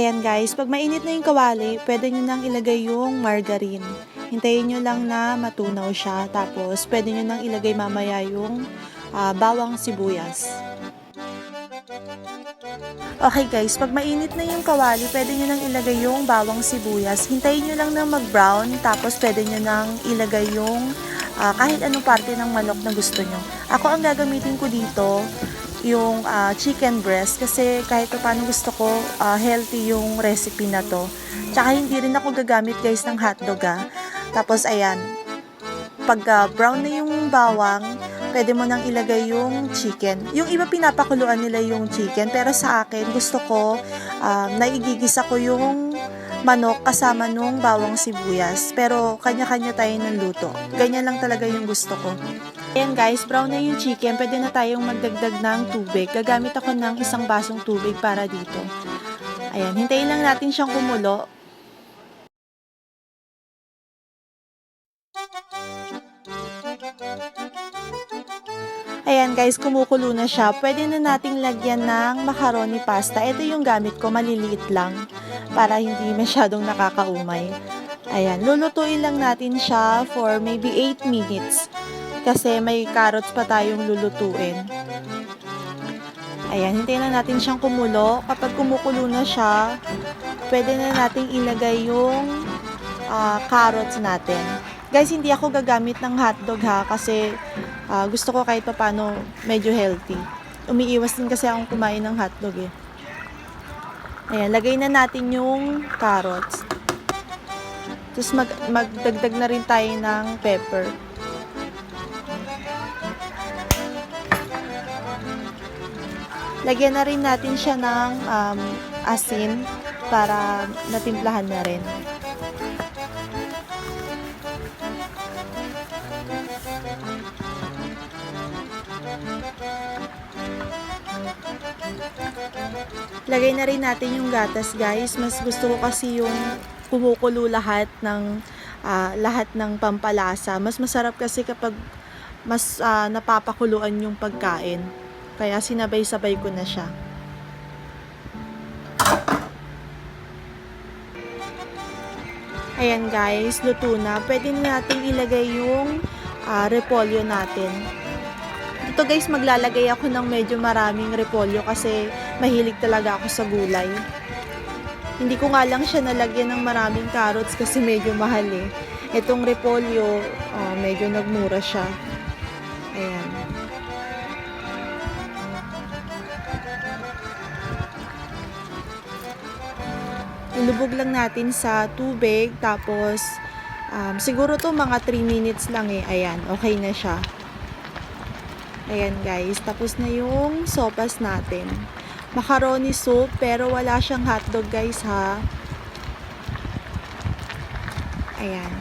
Ayan guys, pag mainit na yung kawali, pwede nyo nang ilagay yung margarine. Hintayin nyo lang na matunaw siya. Tapos, pwede nyo nang ilagay mamaya yung bawang sibuyas. Okay guys, pag mainit na yung kawali, pwede nyo nang ilagay yung bawang sibuyas. Hintayin nyo lang na mag-brown, tapos pwede nyo nang ilagay yung kahit anong parte ng manok na gusto nyo. Ako ang gagamitin ko dito, yung chicken breast, kasi kahit paano gusto ko healthy yung recipe na to. Tsaka hindi rin ako gagamit guys ng hotdog Tapos ayan, pag brown na yung bawang, pwede mo nang ilagay yung chicken. Yung iba pinapakuluan nila yung chicken, pero sa akin gusto ko naigigisa ko yung manok kasama nung bawang sibuyas. Pero kanya-kanya tayo ng luto. Ganyan lang talaga yung gusto ko. Ayan guys, brown na yung chicken. Pwede na tayong magdagdag ng tubig. Gagamit ako ng 1 basong tubig para dito. Ayan, hintayin lang natin siyang kumulo. Ayan guys, kumukulo na siya. Pwede na nating lagyan ng macaroni pasta. Ito yung gamit ko, maliliit lang. Para hindi masyadong nakakaumay. Ayan, lulutuin lang natin siya for maybe 8 minutes. Kasi may carrots pa tayong lulutuin. Ayan, hintayin lang natin siyang kumulo. Kapag kumukulo na siya, pwede na nating ilagay yung carrots natin. Guys, hindi ako gagamit ng hotdog kasi gusto ko kahit paano medyo healthy. Umiiwas din kasi akong kumain ng hotdog Ayan, lagay na natin yung carrots. Tapos magdagdag na rin tayo ng pepper. Lagyan na rin natin siya ng asin para natimplahan na rin. Lagay na rin natin yung gatas guys. Mas gusto ko kasi yung kumukulo lahat ng pampalasa. Mas masarap kasi kapag mas napapakuluan yung pagkain. Kaya sinabay-sabay ko na siya. Ayan guys, luto na. Pwede na natin ilagay yung repolyo natin. Ito guys, maglalagay ako ng medyo maraming repolyo kasi mahilig talaga ako sa gulay. Hindi ko nga lang siya nalagyan ng maraming carrots kasi medyo mahal Itong repolyo, medyo nagmura siya. Ayan. Ilubog lang natin sa tubig, tapos siguro to mga 3 minutes lang Ayan, okay na siya. Ayan guys, tapos na yung sopas natin. Macaroni soup, pero wala siyang hotdog guys Ayan.